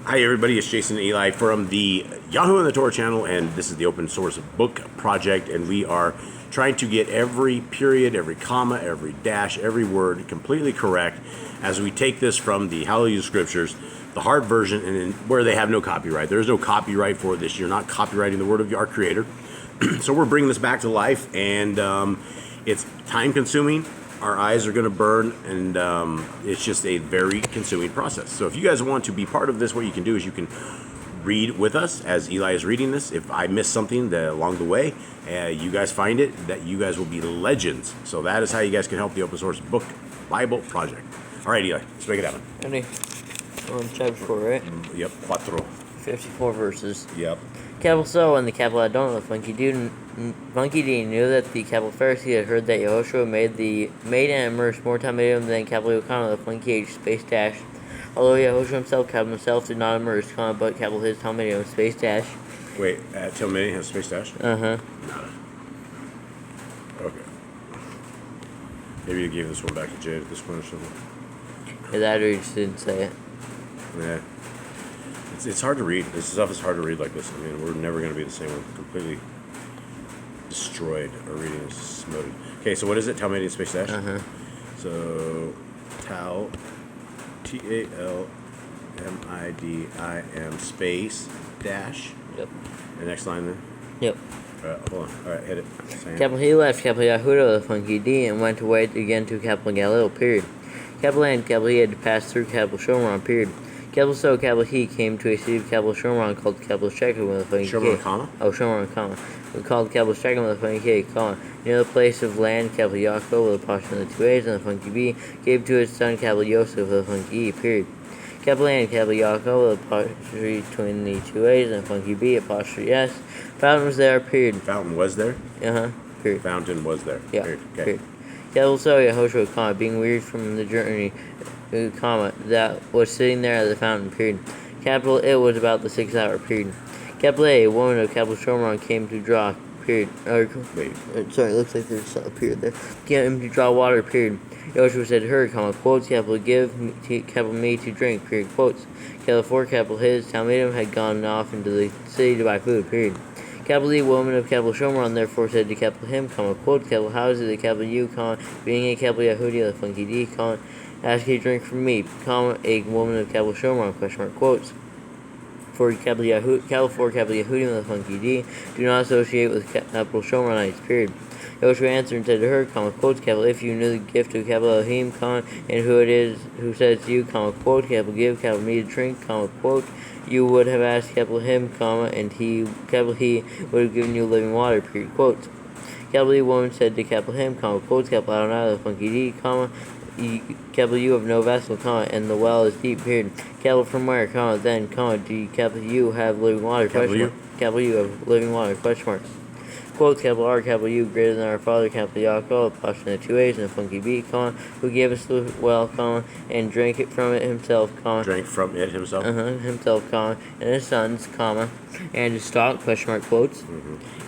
Hi everybody, it's Jason and Eli from the Yahoo and the Torah channel, and this is the open source book project, and we are trying to get every period, every comma, every dash, every word completely correct as we take this from the Hallelujah Scriptures, the hard version, and where they have no copyright. There's no copyright for this. You're not copyrighting the word of our Creator. So we're bringing this back to life, and it's time consuming. Our eyes are going to burn, and it's just a very consuming process. So if you guys want to be part of this, what you can do is you can read with us as Eli is reading this. If I miss something along the way, you guys find it, that you guys will be legends. So that is how you guys can help the open source book Bible project. All right, Eli, let's make it happen. Ready? We're on chapter 4, right? Yep, cuatro. 54 verses. Yep. Capital So and the capital Adon, the Funky D knew that the capital Pharisee had heard that Yehoshua made and immersed more Talmudim than capital YOHANAN, the Funky H, space dash. Although Yehoshua himself did not immerse, but capital his Talmudim, space dash. Wait, Talmudim has space dash? Uh-huh. Okay. Maybe you gave this one back to Jade at this point or something. Yeah, that or you just didn't say it. Yeah. It's hard to read. This stuff is hard to read like this. I mean, we're never going to be the same. We're completely destroyed. Our reading is smoted. Okay, so what is it? Talmudim space dash? Uh-huh. So, Tal, Talmidim space dash. Yep. The next line then? Yep. Alright, hold on. Alright, hit it. Capital he left capital Yahuda, the Funky D, and went away again to capital Galileo, period. Capital and capital he had to pass through capital Shomron, period. Capital So, capital he came to a city of capital Shomron called capital Shechem with a funny Shomron, comma? Oh, Shomron, comma. We called capital Shechem with a funny K, comma. Near the place of land, capital Yaakov with a portion of the 2 A's and the funky B gave to his son capital Yosef with a funky E, period. Capital A and capital Yaakov with a apostrophe between the 2 A's and the funky B, apostrophe S. Fountain was there, period. Fountain was there? Uh-huh, period. Fountain was there. Yeah, period. Okay. Period. Capital So, Yehoshua, comma, being wearied from the journey, comma, that was sitting there at the fountain, period. Capital It was about the 6th hour, period. Capital A woman of capital Shomron came to draw, period. Wait. Sorry, it looks like there's a period there. Came to draw water, period. Joshua said to her, comma, quotes, capital give, capital me to drink, period, quotes. Capital 4, capital his, Talmudim had gone off into the city to buy food, period. Capital E, woman of capital Shomron, therefore said to capital him, comma, quote, capital how is it the capital U, comma, being a capital Yehudi, the funky D, comma, ask a drink from me, comma, a woman of capital Shomron, question mark, quotes. For capital Yehudi, the funky D, do not associate with capital Shomronites, period. Joshua answered and said to her, comma, quotes, capital, if you knew the gift of capital Elohim, comma, and who it is who says to you, comma, quote, capital give, capital me to drink, comma, quote, you would have asked capital him, comma, and capital he would have given you living water, period, quotes. Capital E woman said to capital him, comma, quotes, capital Adonai, the funky D, comma, capital U have no vessel, comma, and the well is deep, period. Capital from where, comma, then, comma, do capital U have living water, question mark. Capital U have living water, question mark. Quotes, capital R, capital U, greater than our father, capital Yaakov, apostrophe the 2 A's and the funky B, comma, who gave us the well, comma, and drank it from it himself, comma. Drank from it himself? Himself, comma, and his sons, comma, and his stock, question mark, quotes.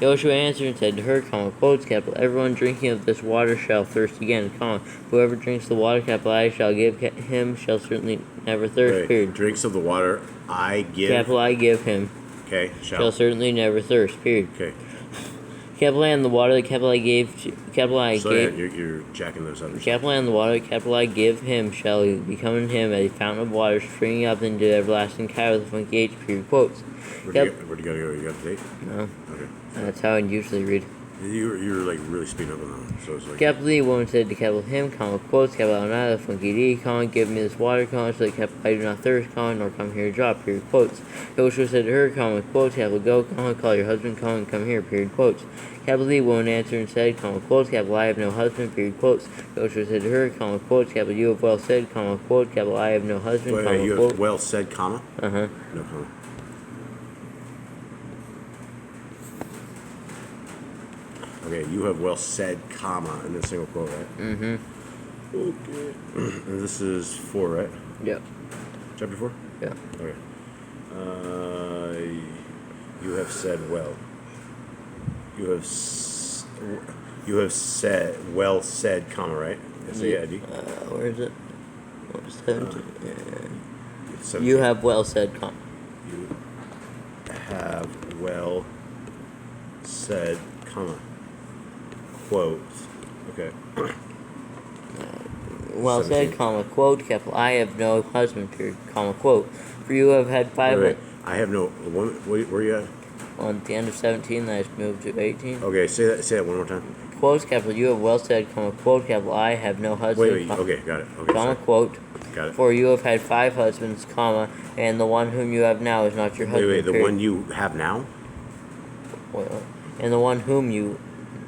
Joshua answered and said to her, comma, quotes, capital, everyone drinking of this water shall thirst again, comma, whoever drinks the water, capital I shall give him, shall certainly never thirst, period. Drinks of the water I give. Capital I give him. Okay, shall certainly never thirst, period. Okay. Capital A and the water, the capital I gave to, capital I so gave. You're jacking those up. Capital A and the water, capital I give him, shall become in him a fountain of water springing up into everlasting Kai with a funky H, period, quotes. Where'd you gotta go? You got the date? No. Okay. That's how I usually read. You're like really speeding up on that one. So it's like. Capital E, woman said to capital him, comma, quotes, capital Adonai, the funky D, comma, give me this water, comma, so that capital I do not thirst, comma, nor come here to draw, period, quotes. Joshua said to her, comma, quotes, capital go, comma, call your husband, comma, and come here, period, quotes. Capital E, woman answered and said, comma, quotes, capital I have no husband, period, quotes. Joshua said to her, comma, quotes, capital you have well said, comma, quote, capital I have no husband, Wait, comma, you quote. have well said, comma? Uh-huh. No comma. Okay, you have well said, comma, in this single quote, right? Mm-hmm. Okay. And this is 4, right? Yep. Chapter 4? Yeah. Okay. You have said well. You have said well said, comma, right? S-A-I-D. Where is it? What was 17? 17. You have well said, comma. you have well said, comma, quotes. Okay. Well 17. said, comma, quote, capital I have no husband, period, comma, quote. For you have had five. Wait. I have no. Where you at? On the end of 17, then I moved to 18. Okay, say that one more time. Quotes, capital you have well said, comma, quote, capital I have no husband. Wait. Okay, got it. Okay, comma, sorry. quote. Got it. For you have had 5 husbands, comma, and the one whom you have now is not your husband. Wait. The period. one you have now? Well, and the one whom you.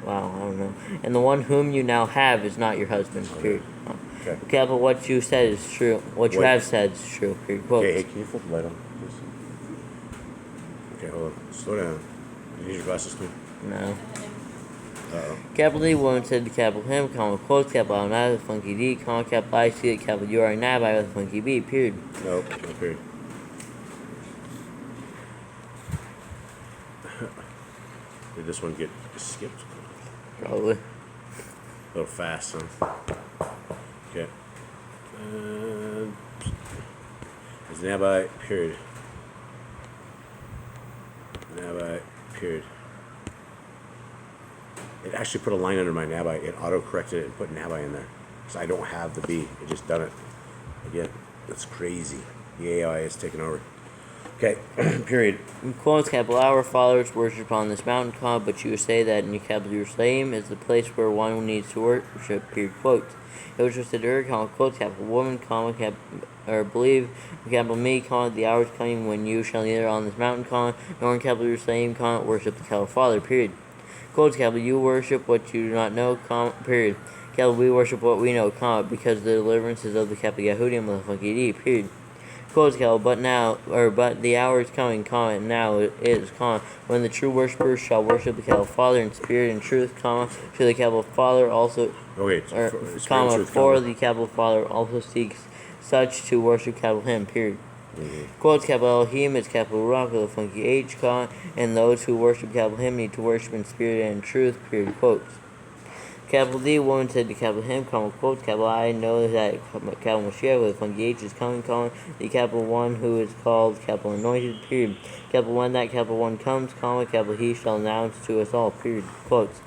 Wow, I don't know. And the one whom you now have is not your husband. Period. Okay. Capital what you said is true. What you have said is true. Period. Quotes. Okay, hey, can you flip the light on, please? Okay, hold on. Slow down. You need your glasses clean? No. Uh-oh. Capital D, woman said to capital him, comma, quotes, capital I'm not with a funky D, comma, capital I see it, capital you are a nabbi with a funky B, period. Nope, no period. Did this one get skipped? Probably. A little fast, huh? Okay. Is nabbi, period. Nabbi, period. It actually put a line under my nabbi. It auto-corrected it and put nabbi in there. So I don't have the B. It just done it. Again, that's crazy. The AI is taking over. Okay, period. In quotes, capital our fathers worship on this mountain, comma, but you say that in capital Jerusalem is the place where one needs to worship, period, quotes. It was just a her, comma, quotes, capital woman, comma, or believe, capital me, comma, the hour is coming when you shall neither on this mountain, comma, nor in capital Jerusalem, comma, worship the capital Father, period. Quotes, capital you worship what you do not know, comma, period. Capital we worship what we know, comma, because the deliverance is of the capital Yahudim with a funky D, period. Quotes, capital, but the hour is coming, comma, and now it is, comma, when the true worshippers shall worship the capital Father in spirit and truth, comma, to the capital Father also, comma, for the capital Father also seeks such to worship capital Him, period. Quotes, capital Elohim is capital Rock with a funky H, comma, and those who worship capital Him need to worship in spirit and in truth, period, quotes. Capital D, woman said to capital him, comma, quotes, capital I know that capital Mashiach with a funky H is coming, comma, the capital one who is called capital anointed, period. Capital when that capital one comes, comma, capital he shall announce to us all, period, quotes.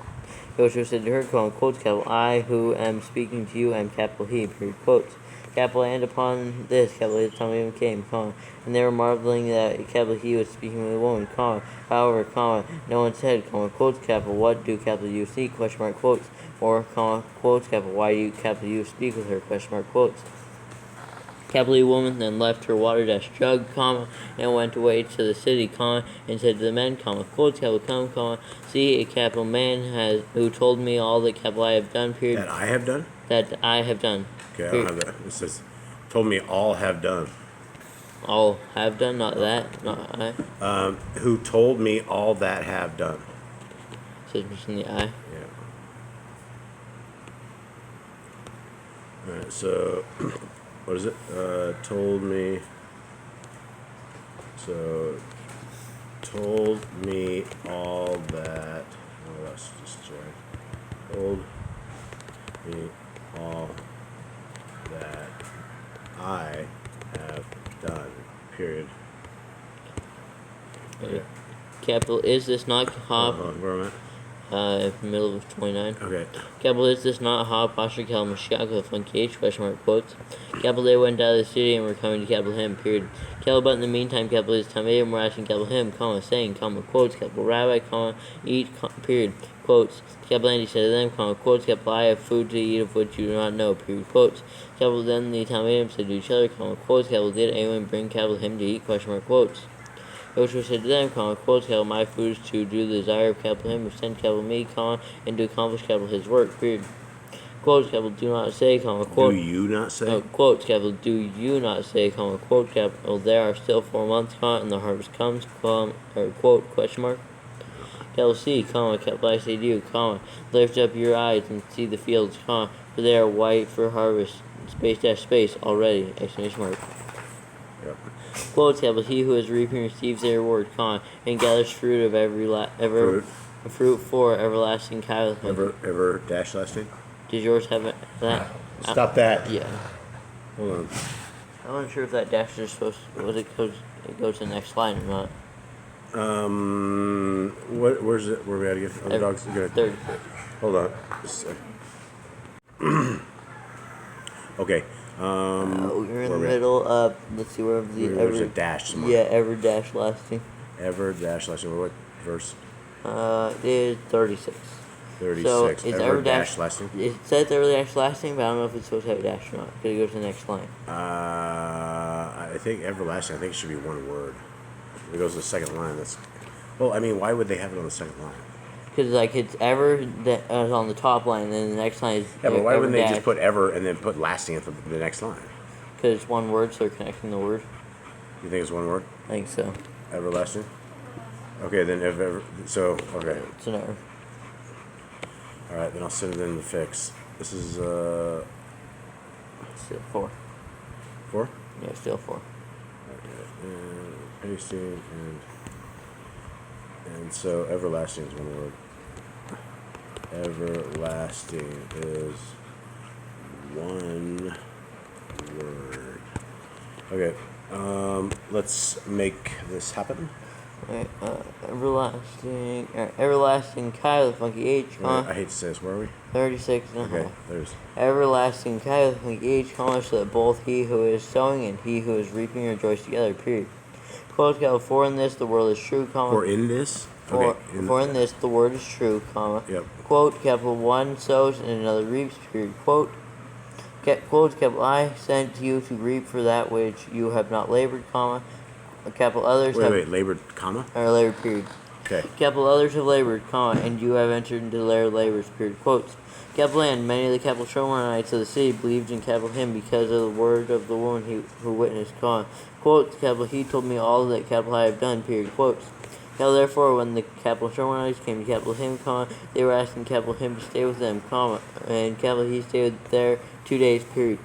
Joshua said to her, comma, quotes, capital I who am speaking to you am capital he, period, quotes. Capital and upon this, capital his time came, comma, and they were marveling that capital he was speaking with a woman, comma, however, comma, no one said, comma, quotes, capital what do capital you seek, question mark, quotes, or, comma, quotes, capital why do you, capital you speak with her, question mark, quotes. Capital E woman then left her water dash jug, comma, and went away to the city, comma, and said to the men, comma, quotes, capital come, comma, see a capital man has who told me all that capital I have done, period. That I have done? That I have done. Okay, I don't have that. It says, told me all have done. All have done, not that, not I. Who told me all that have done. Says missing the I. Yeah. Alright, so, what is it? Told me, so, told me all that, oh, let's just check. Told me all that I have done, period. Okay. Capital is this not Hop? Where am I? Middle of 29. Okay. Capital is this not Hop? Pastor Cal Mashiach with a funky H, question mark, quotes. Capital they went out of the city and were coming to capital him, period. Capital but in the meantime, capital is Tamadim were asking capital him, comma, saying, comma, quotes, capital rabbi, comma, eat, period, quotes. Capital Andy said to them, comma, quotes, capital I have food to eat of which you do not know, period, quotes. Capital then the Tamadim said to each other, comma, quotes, capital did anyone bring capital him to eat, question mark, quotes. Joshua said to them, comma, quotes, capital my food is to do the desire of capital him who sent capital me, comma, and to accomplish capital his work, period. Quotes, capital do not say, comma, quote. Do you not say? Quotes, capital do you not say, comma, quote, capital there are still 4 months, comma, and the harvest comes, comma, or quote, question mark. Capital C, comma, capital I say to you, comma, lift up your eyes and see the fields, comma, for they are white for harvest, space dash space, already, exclamation mark. Yep. Quotes, capital he who is reaping receives a reward, comma, and gathers fruit of fruit for everlasting kind. Ever dash last name? Does yours have that? Stop that. Yeah. Hold on. I'm not sure if that dash is supposed to, it goes to the next line or not. Where's it? Where are we at again? Oh, the dog's good. 36. Hold on. Just a sec. Okay. You're in where the are we at? middle. Let's see where the There's a dash somewhere. Yeah, ever dash lasting. Ever dash lasting. What verse? It is 36. 36. So it's ever dash lasting. It says ever dash lasting, but I don't know if it's supposed to have a dash or not. Because it goes to the next line. I think everlasting. I think it should be one word. It goes to the second line. That's. Well, I mean, why would they have it on the second line? Because like it's ever that is on the top line, and then the next line is Yeah, but why wouldn't they dash. just put ever and then put lasting at the next line? Because it's one word, so they're connecting the word. You think it's one word? I think so. Everlasting. Okay, then if ever. So okay. It's an error. All right, then I'll send it in the fix. This is Still 4. 4. Yeah, still 4. Okay, and pasting and so everlasting is one word. Everlasting is one word. Okay, let's make this happen. Alright, everlasting Kyle, the funky H, I hate to say this. Where are we? 36 and a Okay, half. there's. Everlasting Kyle, the funky H, so that both he who is sowing and he who is reaping rejoice together, period. Quote, for in this the word is true, comma. For in this? For in this the word is true, comma. Yep. Quote, capital one sows and another reaps, period. Quote, capital I sent you to reap for that which you have not labored, comma. Capital others Wait, labored, comma? Or labored, period. Okay. Capital others have labored, comma, and you have entered into their labors, period. Quotes. Capital and many of the capital Shomerites of the city believed in capital him because of the word of the woman who witnessed, comma. Quotes, capital he told me all that capital I have done, period. Quotes. Now therefore when the capital Shomerites came to capital him, comma, they were asking capital him to stay with them, comma, and capital he stayed there 2 days, period.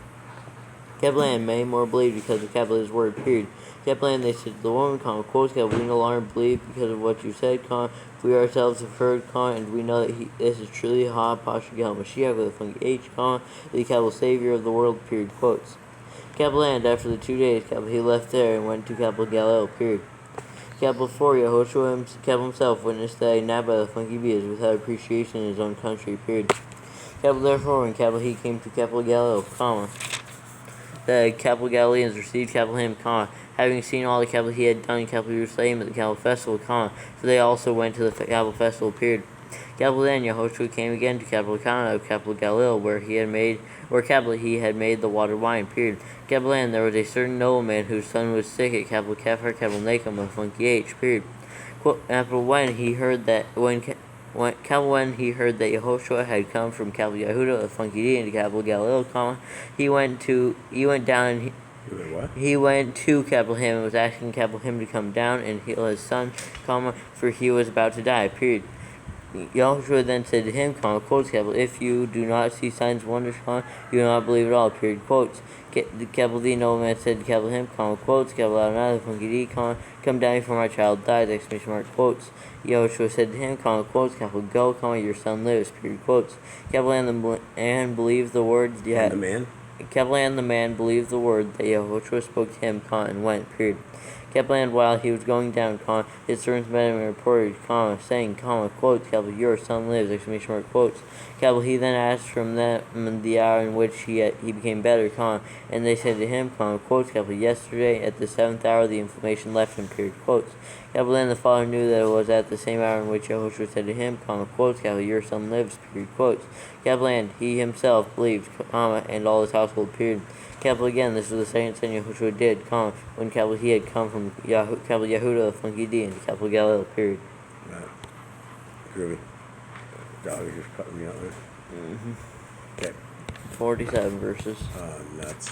Capital and many more believed because of capital his word, period. Capital and they said to the woman, comma, quotes, capital, we no longer believe because of what you said, comma, we ourselves have heard, comma, and we know that this is truly Ha Pasha Gal Mashiach with a funky H, comma, the capital Savior of the world, period. Quotes. Capital and after the 2 days, capital he left there and went to capital Galileo, period. Capital 4, Yehoshua capital himself witnessed that a Nabba the funky bee is without appreciation in his own country, period. Capital therefore when capital he came to capital Galileo, comma, the capital Galileans received capital him, comma, having seen all the capital he had done in capital Jerusalem at the capital festival, comma, so they also went to the capital festival, period. Capital then Yehoshua came again to capital Cana of capital Galileo, where capital he had made the water wine, period. Capital and there was a certain nobleman whose son was sick at capital Kephar, capital Nacum of funky H, period. Capital when he heard that Yehoshua had come from capital Yehuda of funky D into capital Galileo, comma, he went down and he went to capital him and was asking capital him to come down and heal his son, comma, for he was about to die, period. Yahushua then said to him, comma, quotes, capital, if you do not see signs, wonders, comma, you do not believe at all, period. Quotes. The capital D nobleman said to capital him, comma, quotes, capital Adonai, the funky D, comma, come down before my child dies, exclamation mark, quotes. Yahushua said to him, comma, quotes, capital, go, comma, your son lives, period. Quotes. Capital and believed the words, And the man? Capital and the man believed the word that Yahushua spoke to him, comma, and went, period. Capital while he was going down, comma, his servants met him and reported, comma, saying, comma, quotes, capital, your son lives, exclamation mark, quotes. Capital, he then asked from them the hour in which he became better, comma, and they said to him, comma, quotes, capital, yesterday at the 7th hour the inflammation left him, period, quotes. Capital, then the father knew that it was at the same hour in which Yahushua said to him, comma, quotes, capital, your son lives, period, quotes. Capital, and he himself believed, comma, and all his household, period. Capital again, this was the second thing Yahushua did, comma, when capital he had come from capital Yehuda of funky D into capital Galileo, period. Right. Groovy. Dog is just cutting me out there. Okay. 47 verses. Oh, nuts.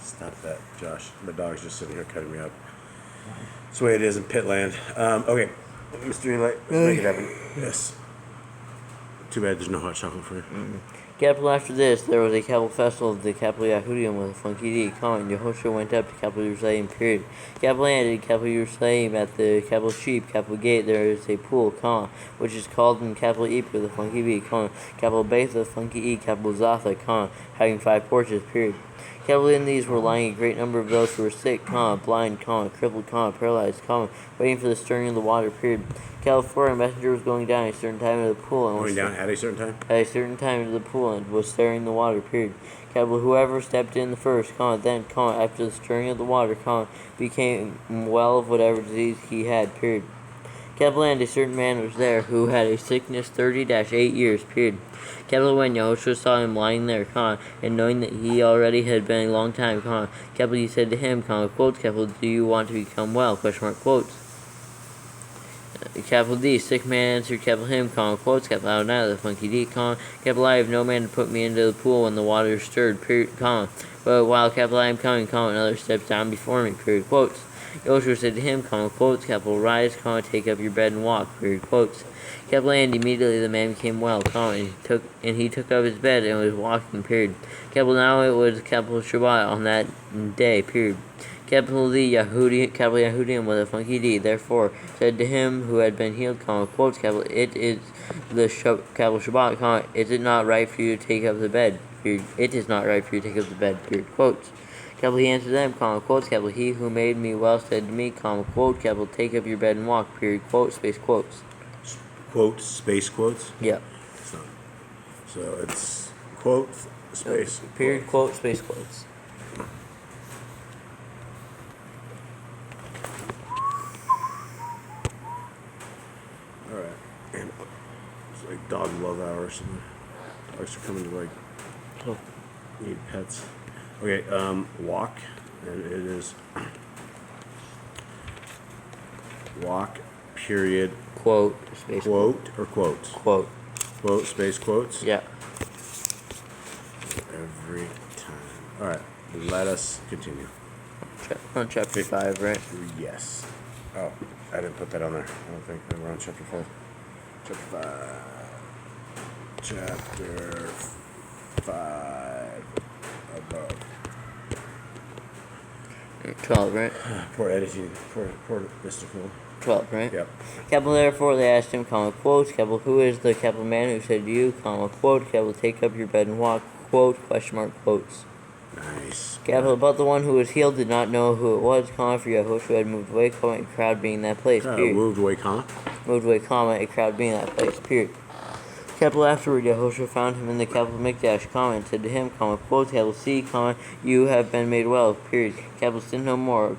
Stop that, Josh. My dog's just sitting here cutting me up. That's the way it is in Pitland. Okay. Mystery Light, let's make it happen. Yes. Too bad there's no hot chocolate for you. Capital after this, there was a capital festival of the capital Yahudim with a funky D, comma, and Yehoshua went up to capital Jerusalem, period. Capital and in capital Jerusalem at the capital Sheep, capital Gate, there is a pool, comma, which is called in capital Ep with a funky B, comma, capital Beth with a funky E, capital Zatha, comma, having 5 porches, period. Capital in these were lying a great number of those who were sick, blind, crippled, paralyzed, waiting for the stirring of the water, period. Capital 4, a messenger was going down at a certain time into the pool. And Going down at a certain time? At a certain time into the pool and was stirring the water, period. Capital whoever stepped in the first, then, after the stirring of the water, became well of whatever disease he had, period. Capital and a certain man was there who had a sickness 30-8 years, period. Capital when Yahushua saw him lying there, and knowing that he already had been a long time, capital he said to him, quotes, capital, do you want to become well, quotes. Capital D, sick man answered, capital him, quotes, capital out now, the funky D, capital I have no man to put me into the pool when the water stirred, period, but while capital I am coming, another steps down before me, period, quotes. Yahushua said to him, quotes, capital rise, take up your bed and walk, period, quotes. Capital and immediately the man became well, and he took up his bed and was walking, period. Capital now it was capital Shabbat on that day, period. Capital D, capital Yahudim with a funky D, therefore said to him who had been healed, quotes, capital, it is the capital Shabbat, is it not right for you to take up the bed, period. It is not right for you to take up the bed, period, quotes. Capital he answered them, quotes, capital he who made me well said to me, quote, capital take up your bed and walk, period, quote, space quotes. Quotes, space quotes? Yeah. So it's quote, space. Period, quote, space quotes. Alright. And it's like dog love hours. Dogs are coming to need pets. Okay, walk. And it is walk, period. Quote, space quote, or quotes? Quote. Quote, space quotes? Yeah. Every time. Alright, let us continue. On chapter 5, right? Yes. Oh, I didn't put that on there. I don't think. We're on chapter 5. Chapter 5. Above. 12, right? Poor editing. Poor Mr. Cool. 12, right? Yep. Capital therefore they asked him, quote, capital who is the capital man who said to you, quote, capital take up your bed and walk, quote, quotes. Nice. Capital about the one who was healed did not know who it was, for Yahushua had moved away, a crowd being in that place, period. Moved away, a crowd being in that place, period. Capital afterward, Yahushua found him in the capital Mikdash, and said to him, quote, capital C, you have been made well, period. Capital sin no more,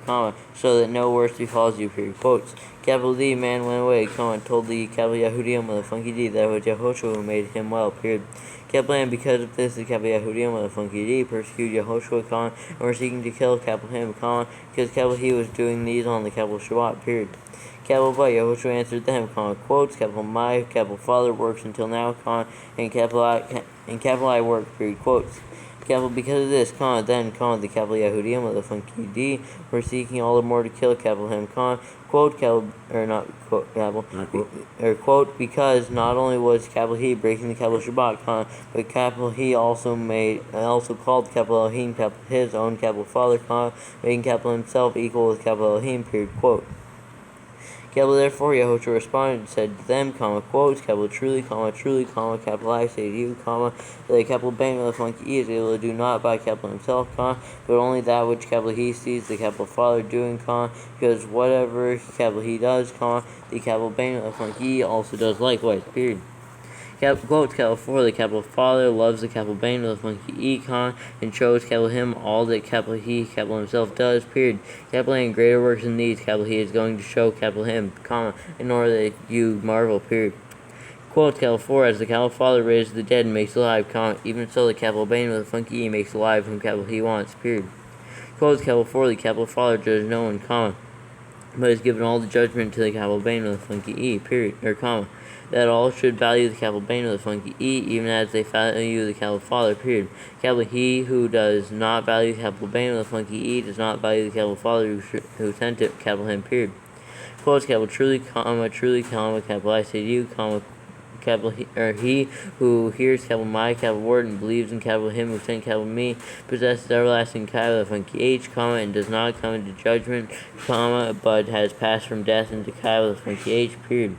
so that no worse befalls you, period. Quotes. Capital D, man went away, and told the capital Yahudim with a funky D that it was Yahushua who made him well, period. Capital and because of this, the capital Yahudim with a funky D persecuted Yahushua, and were seeking to kill capital him, because capital he was doing these on the capital Shabbat, period. Capital but Yahushua answered them, quotes, capital my, capital Father works until now, and capital I work, period, quotes. Capital because of this, then, the capital Yahudim with a funky D were seeking all the more to kill capital him, quote, capital, or not quote, capital, or quote, because not only was capital he breaking the capital Shabbat, but capital he also called capital Elohim, capital his own capital Father, making capital himself equal with capital Elohim, period, quote. Capital therefore Yahushua responded and said to them, quotes, capital truly, capital I say to you, the capital bang of the funky is able to do not by capital himself, but only that which capital he sees the capital Father doing, because whatever capital he does, the capital bang of the funky also does likewise, period. Quotes, capital 4, the capital Father loves the capital Bane of the funky E, and shows capital him all that capital he, capital himself does, period. Capital and greater works than these, capital he is going to show capital him, in order that you marvel, period. Quotes, capital 4, as the capital Father raises the dead and makes alive, even so the capital Bane of the funky E makes alive whom capital he wants, period. Quotes, capital 4, the capital Father judges no one, but has given all the judgment to the capital Bane of the funky E, period, or that all should value the capital Bane of the funky E, even as they value the capital Father, period. Capital he who does not value the capital Bane of the funky E does not value the capital Father who sent it, capital him, period. Quotes, capital truly, capital I say to you, capital he who hears capital my, capital word, and believes in capital him who sent capital me, possesses everlasting capital funky H, and does not come into judgment, but has passed from death into capital funky H, period.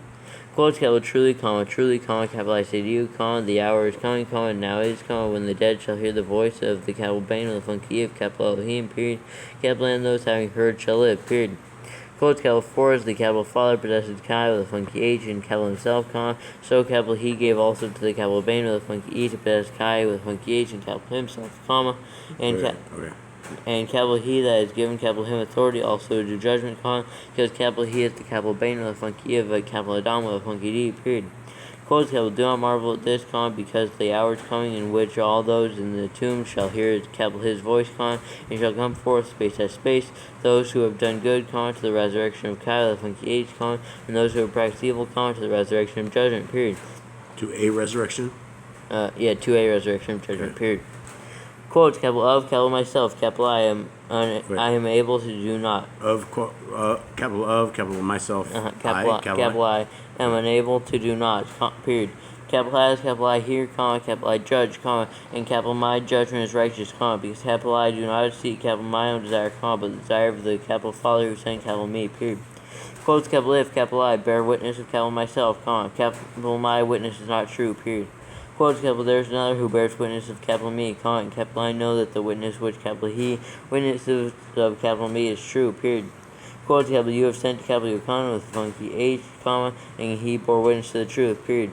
Quotes, capital truly, capital I say to you, the hour is coming, and now is, when the dead shall hear the voice of the capital Bane of the funky Eve, capital Elohim, period. Capital and those having heard shall live, period. Quotes, capital 4 is the capital Father possessed Kai with a funky H and capital himself, so capital He gave also to the capital Bane with a funky E to possess Kai with a funky H and capital himself, and and capital He that is given capital Him authority also to do judgment, because capital He is the capital Bane with a funky E, but capital Adam with a funky D, period. Quotes, capital do not marvel at this, because the hour is coming in which all those in the tomb shall hear capital His voice, and shall come forth space as space, those who have done good, to the resurrection of Kai, the funky H, and those who have practiced evil, to the resurrection of judgment, period. To a resurrection? To a resurrection of judgment, period. Quotes, capital myself, capital I am able to do not. Capital myself, capital I am unable to do not, period. Capital as, capital I hear, capital I judge, and capital my judgment is righteous, because capital I do not seek capital my own desire, but the desire of the capital Father who sent capital me, period. Quotes, capital if, capital I bear witness of capital myself, capital my witness is not true, period. Quotes, capital there is another who bears witness of capital me, and capital I know that the witness which capital He witnesses of capital me is true, period. Quotes, capital you have sent to capital YOHANAN with funky H, and he bore witness to the truth, period.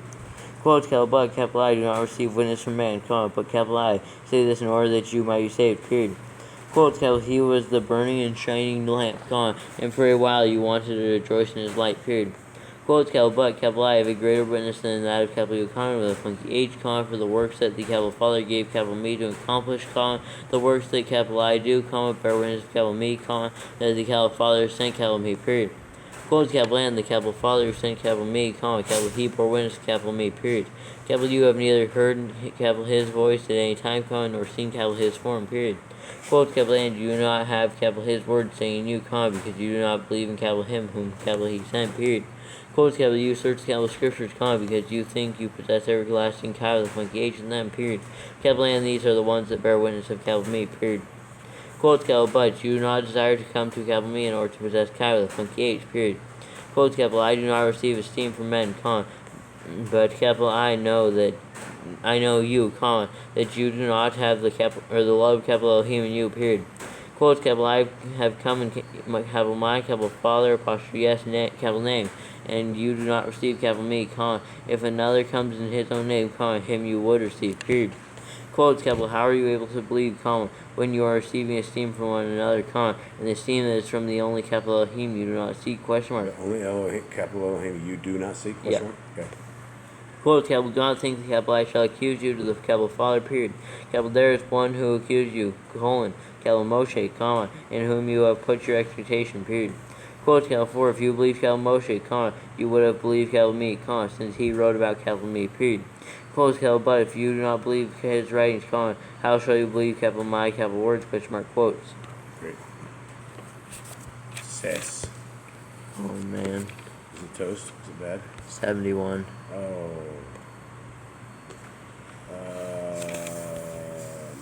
Quotes, but capital I do not receive witness from man, but capital I say this in order that you might be saved, period. Quotes, capital He was the burning and shining lamp, and for a while you wanted to rejoice in His light, period. Quotes, but capital I have a greater witness than that of capital YOHANAN with a funky H, for the works that the capital Father gave capital me to accomplish, the works that capital I do, bear witness of capital me, that the capital Father sent capital me, period. Quotes, capital and the capital Father who sent capital me, capital He bore witness of capital me, period. Capital you have neither heard capital His voice at any time, nor seen capital His form, period. Quotes, capital and you do not have capital His word saying in you, because you do not believe in capital Him whom capital He sent, period. Quotes, capital you search capital scriptures, because you think you possess everlasting capital with funky H in them, period. Capital and these are the ones that bear witness of capital me, period. Quotes, capital but you do not desire to come to capital me in order to possess capital with funky H, period. Quotes, capital I do not receive esteem from men, but capital I know you, that you do not have the capital or the love of capital Elohim in you, period. Quotes, capital I have come in capital my capital Father apostrophe yes capital name, and you do not receive capital me, if another comes in his own name, him you would receive, period. Quotes, capital how are you able to believe, when you are receiving esteem from one another, and the esteem that is from the only capital Elohim you do not seek, question mark. The only Elohim, capital Elohim you do not seek, question mark? Okay. Quotes, capital do not think the capital I shall accuse you to the capital Father, period. Capital there is one who accused you, capital Moshe, in whom you have put your expectation, period. Quotes, capital 4, if you believe capital Moshe, you would have believed capital me, since he wrote about capital me, period. Quotes, capital but if you do not believe his writings, how shall you believe capital my capital words, question mark, quotes. Great. Says. Oh man. Is it toast? Is it bad? 71. Oh.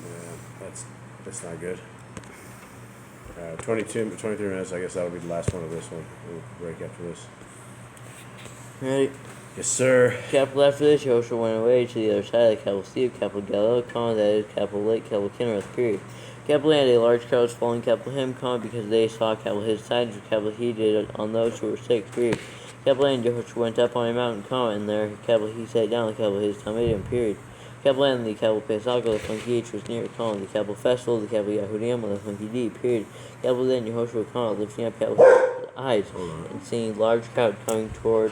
Man, that's not good. 23 minutes, I guess that'll be the last one of this one. We'll break after this. Ready? Yes, sir. Capital after this, Joshua went away to the other side of the capital sea of capital Galilee, that is capital Lake, capital Kinnereth, period. Capital and a large crowd was following capital him, because they saw capital his signs, which capital he did on those who were sick, period. Capital and Joshua went up on a mountain, and there capital he sat down, the capital his Talmudim, period. Capital and the capital Pesach, the funky H was near, the capital festival, the capital Yahudim, the funky D, period. Capital then Yehoshua, lifting up capital eyes, and seeing a large crowd coming toward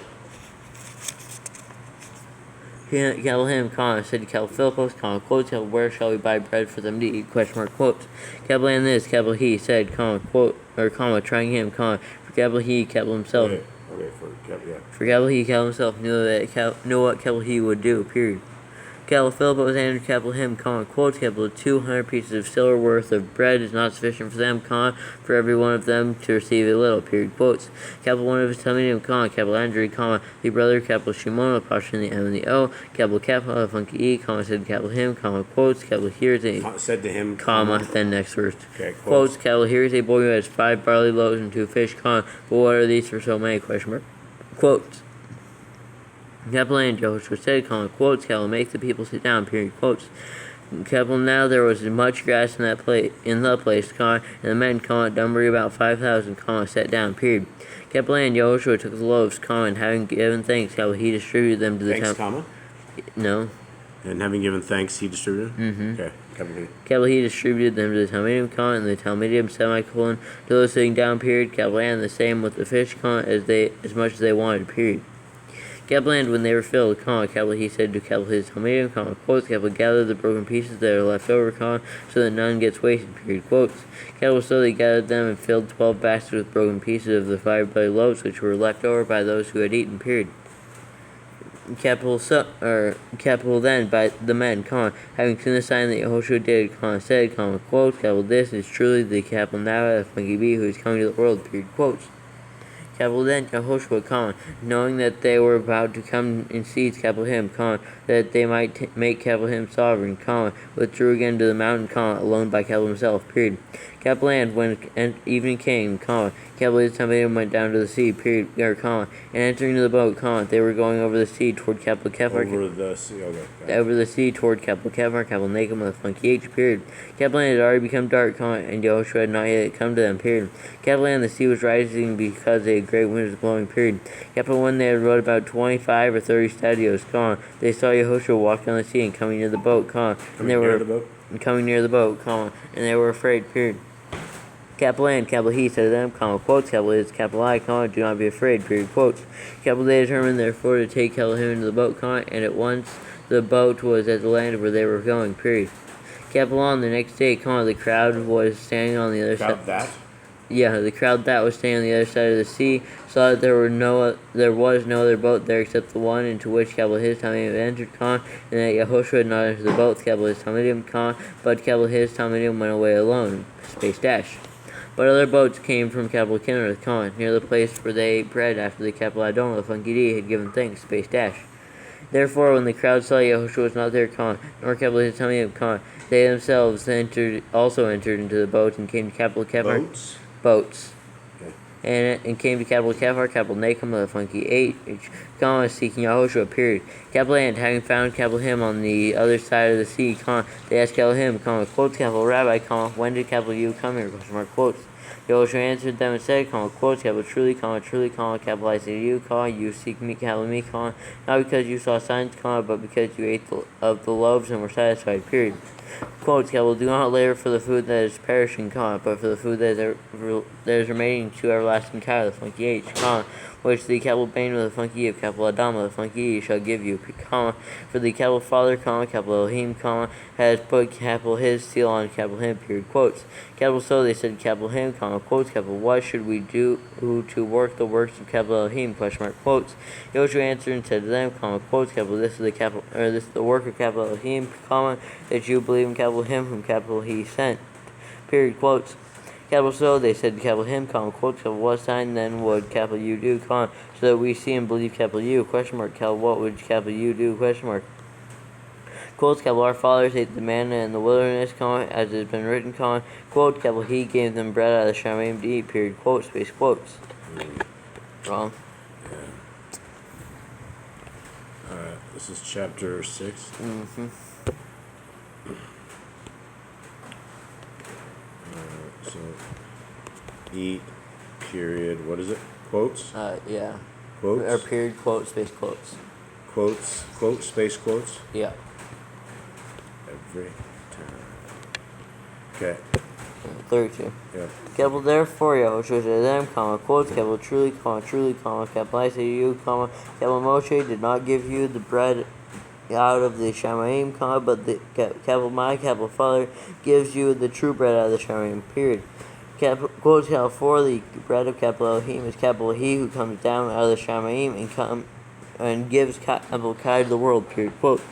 capital him, said to capital Philippus, quotes, capital where shall we buy bread for them to eat, question mark, quotes. Capital and this, capital he said, quote, or trying him, for capital he, capital himself. Okay, For capital he, capital himself, knew what capital he would do, period. Capital Philippus answered capital him, quotes, capital 200 pieces of silver worth of bread is not sufficient for them, for every one of them to receive a little, period, quotes. Capital one of his Talmudim, capital Andrew, the brother, capital Shimon, apostrophe in the M and the O, capital funky E, said capital him, quotes, capital here is a, said to him, then next verse. Okay, quotes, capital here is a boy who has 5 barley loaves and 2 fish, but what are these for so many, question mark, quotes. Capital and Joshua said, quotes, capital make the people sit down, period, quotes. Capital now there was much grass in the place, and the men, numbering about 5,000, sat down, period. Capital and Joshua took the loaves, and having given thanks, capital he distributed them to the Thanks, temple. comma? No. And having given thanks, he distributed? Mm-hmm. Okay, capital He. Capital he distributed them to the Talmudim, and the Talmudim, semicolon, to those sitting down, period. Capital and the same with the fish, as much as they wanted, period. Capital and when they were filled, capital he said to capital his Talmudim, quotes, capital gather the broken pieces that are left over, so that none gets wasted, period, quotes. Capital so they gathered them and filled 12 baskets with broken pieces of the 5 bread loaves which were left over by those who had eaten, period. Capital then by the men, having seen the sign that Yehoshua did, said, quotes, capital this is truly the capital now of Funky B who is coming to the world, period, quotes. Capital then Yehoshua, knowing that they were about to come and seize capital him, that they might make capital him sovereign, withdrew again to the mountain, alone by capital himself, period. Capital and when evening came, capital his Talmudim went down to the sea, period, and entering the boat, they were going over the sea toward capital Kephar. Over the sea, okay. Over the sea toward capital Kephar, capital Nacum with a funky H, period. Capital and had already become dark, and Yehoshua had not yet come to them, period. Capital and the sea was rising because a great wind was blowing, period. Capital when they had rowed about 25 or 30 stadios, they saw Yehoshua walk down the sea and coming near the boat, and they were coming near the boat, and they were afraid, period. Capital and capital he said to them, quotes, capital is capital I, do not be afraid, period, quotes. Capital they determined therefore to take capital him into the boat, and at once the boat was at the land where they were going, period. Capital on the next day, the crowd was standing on the other side. Yeah, the crowd that was standing on the other side of the sea saw that there was no other boat there except the one into which capital his Talmudim had entered, and that Yehoshua had not entered the boat, capital his Talmudim, but capital his Talmudim went away alone, space dash. But other boats came from capital Kinnereth, near the place where they ate bread after the capital Adon, the funky D, had given thanks, space dash. Therefore, when the crowd saw Yehoshua was not there, nor capital his Talmudim, they themselves also entered into the boat and came to capital Kephar. Boats. Okay. And came to capital Kephar, capital Nacum, the funky H, seeking Yehoshua, period. Capital and having found capital him on the other side of the sea, they asked capital him, quotes, capital Rabbi, when did capital you come here, quotes. Yehoshua answered them and said, quotes, capital truly, capital I say to you, you seek me, capital me, not because you saw signs, but because you ate of the loaves and were satisfied, period. Quotes, capital, do not labor for the food that is perishing, but for the food that is remaining to everlasting, the funky H, which the capital Bane with the funky of capital Adama, the funky E, shall give you, for the capital Father, capital Elohim, has put capital his seal on capital him, period, quotes. Capital so they said capital him, quotes, capital what should we do to work the works of capital Elohim, quotes. Joshua answered and said to them, quotes, capital this is the work of capital Elohim, that you believe in capital him whom capital he sent, period, quotes. Capital so they said to capital him, quotes, capital what sign then would capital you do, so that we see and believe capital you, capital what would capital you do, quotes, capital our fathers ate the manna in the wilderness, as it has been written, quote, capital he gave them bread out of the Shamayim to eat, period, quote, space quotes. Wrong. Yeah. This is chapter 6. Mm-hmm. So, eat, period, what is it? Quotes? Yeah. Quotes? Or period, quote, space quotes. Quotes, quote, space quotes? Yeah. Every time. Okay. 32. Yeah. Capital therefore, Yehoshua said to them, quotes, capital truly, capital I say to you, capital Moshe did not give you the bread out of the Shamayim, but the capital my capital Father gives you the true bread out of the Shamayim, period. Quotes, capital for the bread of capital Elohim is capital he who comes down out of the Shamayim and gives capital Kai to the world, period. Quotes.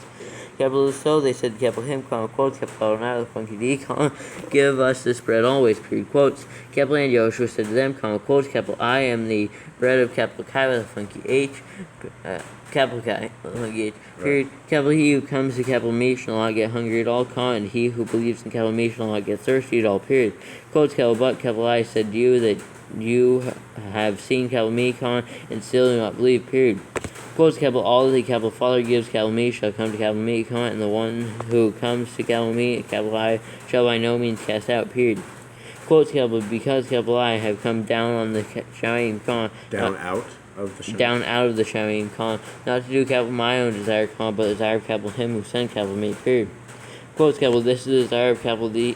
Capital so they said capital him, quotes, capital now the funky D, give us this bread always, period, quotes. Capital and Yehoshua said to them, quotes, capital I am the bread of capital Kai with a funky H, capital Kai, funky H, period. Right. Capital he who comes to capital me shall not get hungry at all, and he who believes in capital me shall not get thirsty at all, period. Quotes, capital but capital I said to you that you have seen capital me, and still do not believe, period. Quotes capital all the capital Father gives capital me shall come to capital me, comma, and the one who comes to capital me, capital I, shall by no means cast out, period. Quotes capital because capital I have come down on the Shamayim, comma, Down out of the Shamayim. down out of the Shamayim, comma, not to do capital my own desire, comma, but the desire of capital him who sent capital me, period. Quotes capital this is the desire of capital the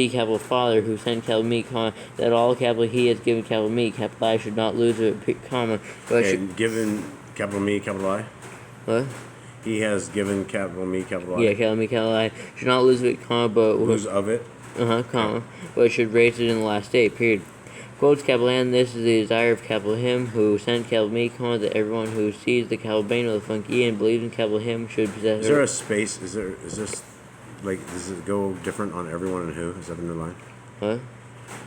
capital Father who sent capital me, comma, that all capital he has given capital me, capital I should not lose it, comma, but And given capital me, capital I. what? He has given capital me, capital I. Yeah, capital me, capital I should not lose it, comma, but Lose of it. comma, but should raise it in the last day, period. Quotes capital and this is the desire of capital him who sent capital me, comma, that everyone who sees the capital bane of the funky and believes in capital him should possess. Is there a space? Is this like, does it go different on everyone and who? Is that the new line? What?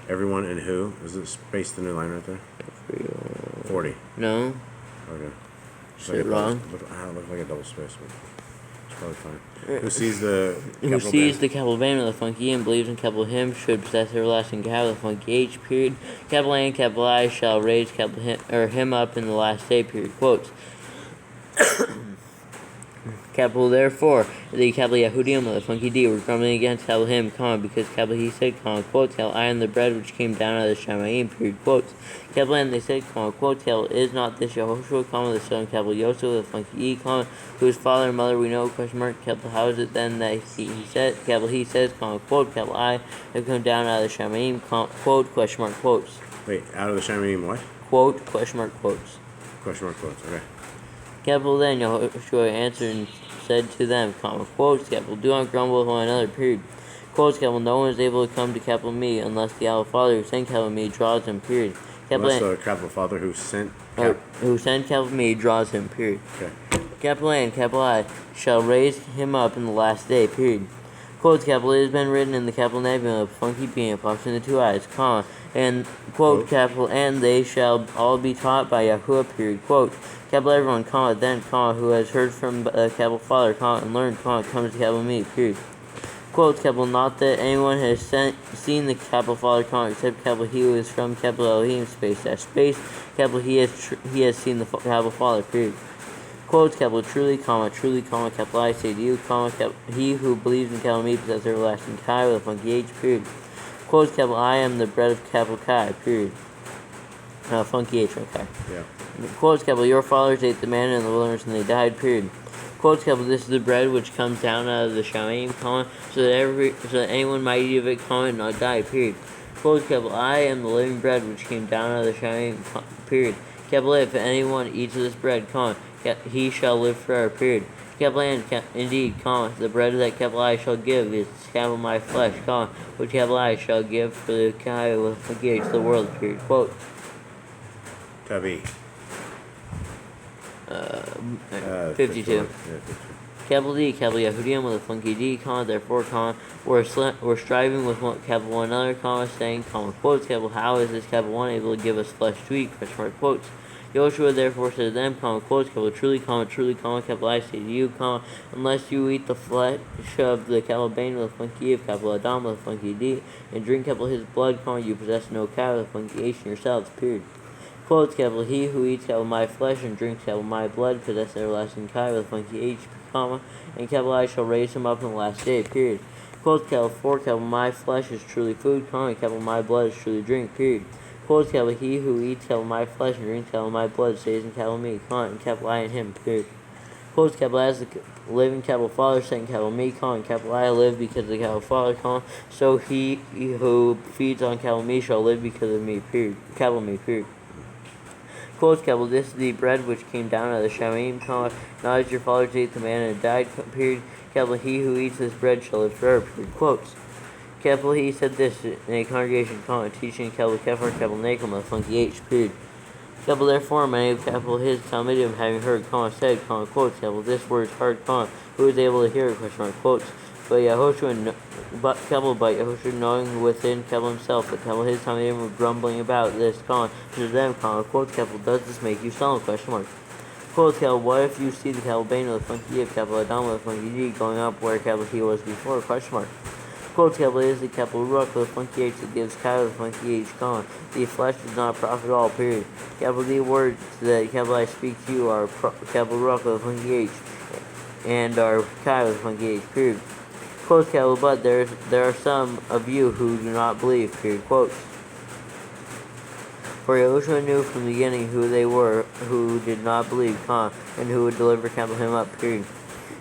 Everyone and who? Is it space the new line right there? 40. No. Okay. Is it wrong? It looked like a double space, but it's probably fine. Who sees the Who sees the capital bane of the funky and believes in capital him should possess everlasting capital the funky H, period. Capital A and capital I shall raise capital him up in the last day, period. Quotes. Capital therefore, the capital Yahudim of the funky D were grumbling against capital him, comma, because capital he said, comma, quotes, capital I am the bread which came down out of the Shamayim, period, quotes. Capital and they said, comma, quotes, capital is not this Yehoshua, comma, the son of capital Yosef of the funky E, comma, whose father and mother we know, question mark, capital how is it then that he said, capital he says, comma, quote, capital I have come down out of the Shamayim, quote, question mark, quotes. Wait, out of the Shamayim what? Quote, question mark, quotes. Question mark quotes, okay. Capital then Yehoshua answered and said to them, comma, quotes, capital, do not grumble with one another, period. Quotes, capital, no one is able to come to capital me unless the Alpha Father who sent capital me draws him, period. Capital Unless the capital Father who sent capital me draws him, period. Okay. Capital A and capital I shall raise him up in the last day, period. Quotes, capital, it has been written in the capital nebula of funky being pops in the two eyes, comma, and quote, capital, and they shall all be taught by Yahuwah, period, quote. Capital everyone, comma, then, comma, who has heard from capital Father, comma, and learned, comma, comes to capital me, period. Quotes, capital, not that anyone has seen the capital Father, comma, except capital he who is from capital Elohim, space, dash, space, capital he has seen the capital Father, period. Quotes, capital, truly, comma, capital I say to you, comma, he who believes in capital me possesses everlasting Kai with a funky H, period. Quotes, capital, I am the bread of capital Kai, period. Funky H, okay. Yeah. Quotes, capital, your fathers ate the manna in the wilderness and they died, period. Quotes, capital, this is the bread which comes down out of the Shamayim, comma, so that anyone might eat of it, comma, and not die, period. Quotes, capital, I am the living bread which came down out of the Shamayim, period. Capital, if anyone eats of this bread, comma, he shall live forever, period. Capital and indeed, comma, the bread that capital I shall give is capital my flesh, comma, which capital I shall give for the Kai with the gates of the world, period. Quote. Tavi. 52. Capital D, capital Yahudim with a funky D, comma, therefore, comma, we're striving with capital one another, comma, saying, comma, quotes, capital, how is this capital one able to give us flesh to eat, question mark, quotes. Yoshua therefore said to them, comma, quotes, capital, truly, comma, capital, I say to you, comma, unless you eat the flesh of the capital Bane with a funky of capital Adam with a funky D, and drink capital his blood, comma, you possess no cow with a funky H in yourselves, period. Quotes, capital, he who eats capital my flesh and drinks capital my blood possesses everlasting Kai with a funky H, comma, and capital I shall raise him up in the last day, period. Quotes, capital, for capital my flesh is truly food, comma, and capital my blood is truly drink, period. Quotes, capital, he who eats capital my flesh and drinks capital my blood stays in capital me, comma, and capital I in him, period. Quotes, capital, as the living capital Father sent capital me, comma, and capital I live because of the capital Father, comma, so he who feeds on capital me shall live because of me, period. Capital me, period. Quotes, capital, this is the bread which came down out of the Shamayim, comma, not as your fathers ate the manna and died, period. Capital, he who eats this bread shall live forever, period. Quotes. Capital, he said this in a congregation, comma, teaching capital Kepher, capital Nacum, a funky H, period. Capital, therefore, many of capital his Talmudim having heard, comma, said, comma, quotes, capital, this word is hard, comma, who is able to hear it, question mark, quotes. But Yahushua knowing within capital himself that capital his Talmudim were grumbling about this, comma, to them, comma, quotes, capital, does this make you solemn, question mark. Quotes, capital, what if you see the capital Bane of the funky of capital Adam with the funky D going up where capital he was before, question mark. Quotes capital is the capital Ruach with a funky H that gives Kyle the funky H, comma. The flesh is not a prophet at all, period. Capital D words that capital I speak to you are capital Ruach with a funky H and are Kyle with a funky H, period. Quotes capital but there are some of you who do not believe, period. Quotes. For Yahushua knew from the beginning who they were who did not believe, comma, and who would deliver capital him up, period.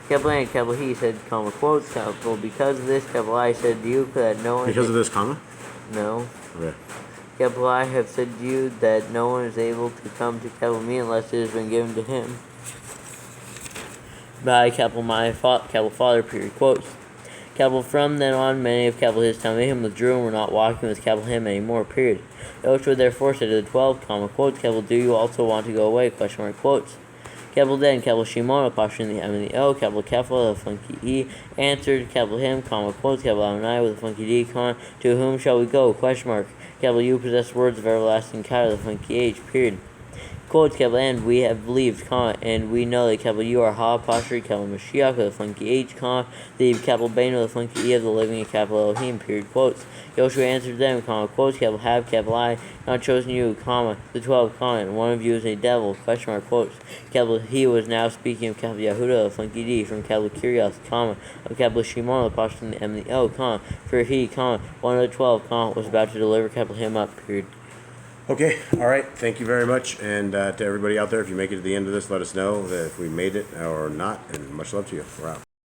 Capital A and capital he said, comma, quotes, capital, because of this, capital I said to you that no one... Because of this, comma? No. Okay. Capital I have said to you that no one is able to come to capital me unless it has been given to him by capital my capital father, period. Quotes. Capital from then on, many of capital his Talmidim withdrew and were not walking with capital him anymore, period. Yoshua therefore said to the 12, comma, quotes, capital, do you also want to go away, question mark, quotes. Capital then, capital Shimon, apostrophe in the M and the O, capital Kefla, the funky E, answered, capital him, comma, quotes, capital Adonai with a funky D, comma, to whom shall we go, question mark, capital you possess words of everlasting Kyle, the funky H, period. Quotes, capital and we have believed, comma, and we know that capital you are Ha, apostrophe, capital Mashiach with a funky H, comma, the capital Bane with a funky E of the living and capital Elohim, period. Quotes. Yoshua answered them, comma, quotes, capital have, capital I, not chosen you, comma, the 12, comma, and one of you is a devil, question mark, quotes. Capital he was now speaking of capital Yehuda, the funky D, from capital Kyrios, comma, of capital Shimon, the apostrophe in the M and the O, comma, for he, comma, one of the 12, comma, was about to deliver capital him up, period. Okay, all right. Thank you very much. And to everybody out there, if you make it to the end of this, let us know if we made it or not. And much love to you. We're out.